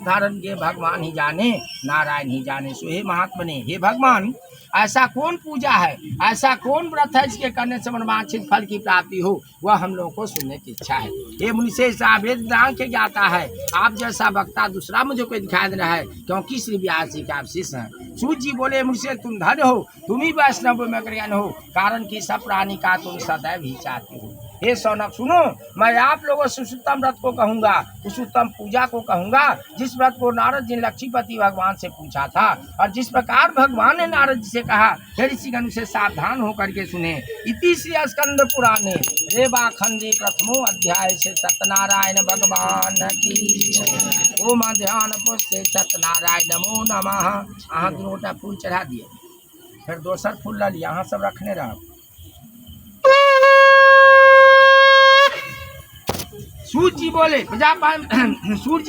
धारण के भगवान ही जाने, नारायण ही जाने। सो हे महात्मने, हे भगवान, ऐसा कौन पूजा है, ऐसा कौन व्रत है जिसके करने से मनवांछित फल की प्राप्ति हो, वह हम लोगों को सुनने की इच्छा है। हे मुनिश्रेष्ठ, आप वेद वेदांग के ज्ञाता है, आप जैसा वक्ता दूसरा मुझे कोई दिखाई दे रहा है, क्योंकि श्री व्यास जी के आप शिष्य हैं। सूत जी बोले, मुनिश्रेष्ठ तुम धन्य हो, तुम ही वैष्णव में ज्ञान हो, कारण कि सब प्राणी का तुम सदैव ही चाहते हो। हे सौनक सुनो, मैं आप लोगों से उस उत्तम व्रत को कहूंगा, उस उत्तम पूजा को कहूंगा जिस व्रत को नारद जी ने लक्ष्मीपति भगवान से पूछा था, और जिस प्रकार भगवान ने नारद जी से कहा, हे ऋषिगण उसे सावधान होकर के सुने। इति श्री स्कंद पुराणे रेवा खंडे प्रथमो अध्याय से सत्यनारायण भगवान की ओम ध्यान पुष्टे सत्यनारायण नमो नमः। अहाँ दोनों फूल चढ़ा दिए, फिर दोसर फूल ला लिया, यहाँ सब रखने रहा। सूर्य जी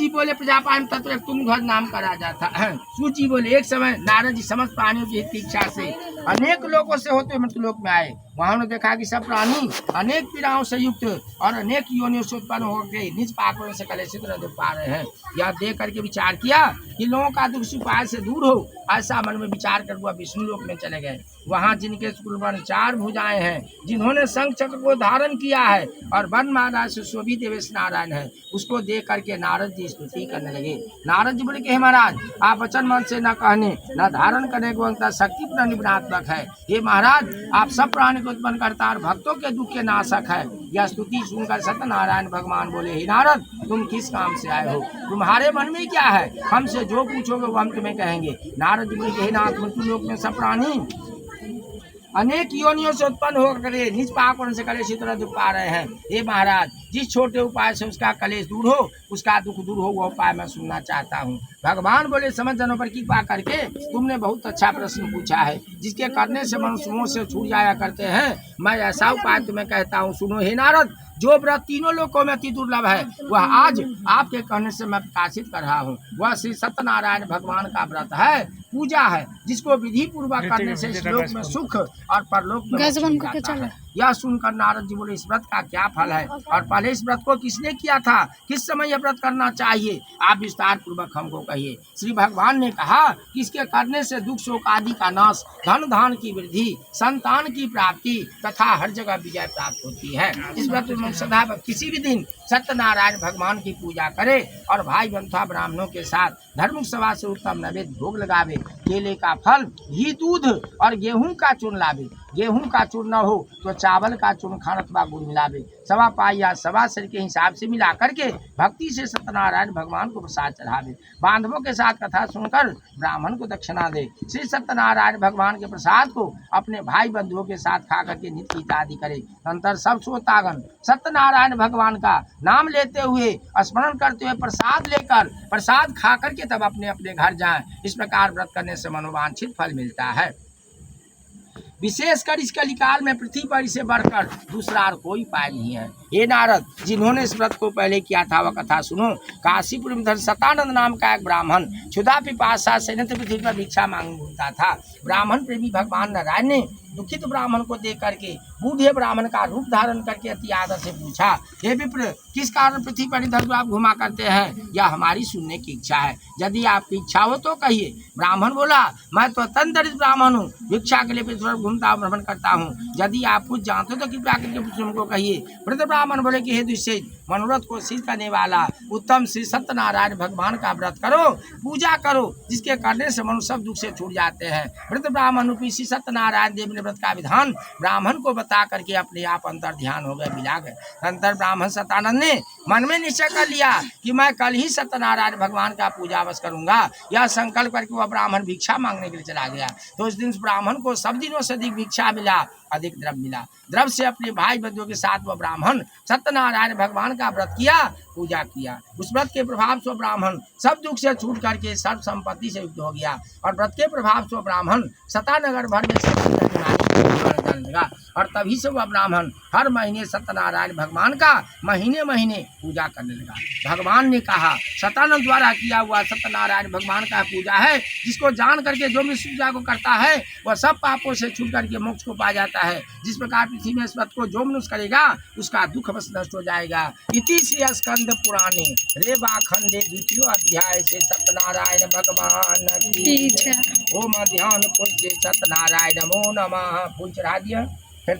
बोले प्रजापान तत्व तुम घर नाम का राजा था। सूर्य जी बोले, एक समय नारद जी समस्त प्राणियों की हित की इच्छा से अनेक लोगों से होते मृत्युलोक में आए। वहाँ उन्होंने देखा कि सब प्राणी अनेक पीड़ाओं से युक्त और अनेक योनियों से उत्पन्न होकर निज पापों से कलेशित रह पा रहे हैं। यह देख करके विचार किया कि लोगों का दुख उपाय से दूर हो, ऐसा मन में विचार कर वह विष्णु लोक में चले गए। वहाँ जिनके कुलवन 4 भुजाएं हैं, जिन्होंने शंख चक्र को धारण किया है और वन माला से शोभित देवेश नारायण है, उसको देख करके नारद जी स्तुति करने लगे। नारद जी बोले कि हे महाराज, आप वचन मन से न कहने न धारण करने को शक्ति पूर्ण निपुणात्मक है। हे महाराज, आप सब प्राणी को उत्पन्न करता और भक्तों के दुख के नाशक है। यह स्तुति सुनकर सत्यनारायण भगवान बोले, हे नारद, तुम किस काम से आए हो, तुम्हारे मन में क्या है, हमसे जो पूछोगे वो हम तुम्हें कहेंगे। नारद जी बोले, हे नाथ, मृत्यु लोक में सब प्राणी अनेक योनियों से उत्पन्न होकर निज पापों से कलेश दुख पा रहे हैं। हे महाराज, जिस छोटे उपाय से उसका कलेश दूर हो, उसका दुख दूर हो, वो उपाय मैं सुनना चाहता हूँ। भगवान बोले, समझ जनों पर कृपा करके तुमने बहुत अच्छा प्रश्न पूछा है, जिसके करने से मनुष्य मोह से छूट जाया करते हैं। मैं ऐसा उपाय तुम्हें कहता हूँ, सुनो। हे नारद, जो व्रत तीनों लोकों में अति दुर्लभ है, वह आज आपके कहने से मैं प्रकाशित कर रहा हूँ। वह श्री सत्यनारायण भगवान का व्रत है, पूजा है, जिसको विधि पूर्वक करने से इस लोक में सुख और परलोक में मोक्ष मिल जाता है। यह सुनकर नारद जी बोले, इस व्रत का क्या फल है, और पहले इस व्रत को किसने किया था, किस समय यह व्रत करना चाहिए, आप विस्तार पूर्वक हमको कहिए। श्री भगवान ने कहा कि इसके करने से दुख शोक आदि का नाश, धन धान की वृद्धि, संतान की प्राप्ति तथा हर जगह विजय प्राप्त होती है। इस व्रत में सदा किसी भी दिन सत्यनारायण भगवान की पूजा करे और भाई बंधुआ ब्राह्मणों के साथ धर्म सभा से उत्तम नैवेद्य भोग लगावे, केले का फल, घी, दूध और गेहूं का चूर्ण लावे। गेहूं का चूर्ण न हो तो चावल का चूर्ण खान अथवा गुड़ मिलावे। 1.25 पाई या 1.25 सेर के हिसाब से मिला करके भक्ति से सत्यनारायण भगवान को प्रसाद चढ़ावे। बांधवों के साथ कथा सुनकर ब्राह्मण को दक्षिणा दे। श्री सत्यनारायण भगवान के प्रसाद को अपने भाई बंधुओं के साथ खा करके नित्य इत्यादि करे। अंतर सब श्रोतागण सत्यनारायण भगवान का नाम लेते हुए, स्मरण करते हुए, प्रसाद लेकर, प्रसाद खा करके तब अपने अपने घर जाएं। इस प्रकार व्रत करने से मनोवांछित फल मिलता है। विशेषकर इस कलिकाल में पृथ्वी पर इसे बढ़कर दूसरा और कोई उपाय नहीं है। हे नारद, जिन्होंने इस व्रत को पहले किया था वह कथा सुनो। काशीपुर में सतानंद नाम का एक ब्राह्मण क्षुधा पिपासा से पृथ्वी पर भिक्षा मांगता था। ब्राह्मण प्रेमी भगवान नारायण ने दुखित ब्राह्मण को देख करके बूढ़े ब्राह्मण का रूप धारण करके अति आदर से पूछा, हे विप्र, किस कारण पृथ्वी पर इधर आप घुमा करते हैं, यह हमारी सुनने की इच्छा है। यदि आपकी इच्छा हो तो कहिए। ब्राह्मण बोला, मैं तो अत्यंत दरिद्र ब्राह्मण हूँ, भिक्षा के लिए पृथ्वी घूमता भ्रमण करता हूँ। यदि आप कुछ जानते हो तो कृपया करके हमको कहिए। वृद्ध ब्राह्मण बोले कि हे दुष्येन, मनोरथ को सिद्ध करने वाला उत्तम श्री सत्यनारायण भगवान का व्रत करो, पूजा करो, जिसके करने से मनुष्य सब दुख से छूट जाते हैं। वृद्ध ब्राह्मण रूपी श्री सत्यनारायण देव ने व्रत का विधान ब्राह्मण को बता करके अपने आप अंतर ध्यान हो गए, मिला गए। अंतर ब्राह्मण सतानंद ने मन में निश्चय कर लिया कि मैं कल ही सत्यनारायण भगवान का पूजा अवश्य करूंगा। यह संकल्प करके वह ब्राह्मण भिक्षा मांगने के लिए चला गया। तो उस दिन ब्राह्मण को सब दिनों से अधिक भिक्षा मिला, अधिक द्रव्य मिला। द्रव्य से अपने भाई बंधुओं के साथ वह ब्राह्मण सत्यनारायण भगवान का व्रत किया, पूजा किया। उस व्रत के प्रभाव से ब्राह्मण सब दुख से छूट करके सर्व संपत्ति से युक्त हो गया। और व्रत के प्रभाव से ब्राह्मण सतानगर भर में लगा। और तभी से वह ब्राह्मण हर महीने सत्यनारायण भगवान का महीने महीने पूजा करने लगा। भगवान ने कहा सतानंद द्वारा किया हुआ सत्यनारायण भगवान का पूजा है, जिसको जान करके जो भी पूजा को करता है वह सब पापों से छूट करके मोक्ष को पा जाता है। जिस प्रकार पृथ्वी में स्मृत को जो मनुष्य करेगा उसका दुख बस नष्ट हो जाएगा। इति श्री स्कंद पुराणे रेवा खंडे 2 अध्याय से सत्यनारायण भगवान की जय। ओम ध्यान पुष्य सत्यनारायण नमो नमः। फूल चढ़ा दिया। फिर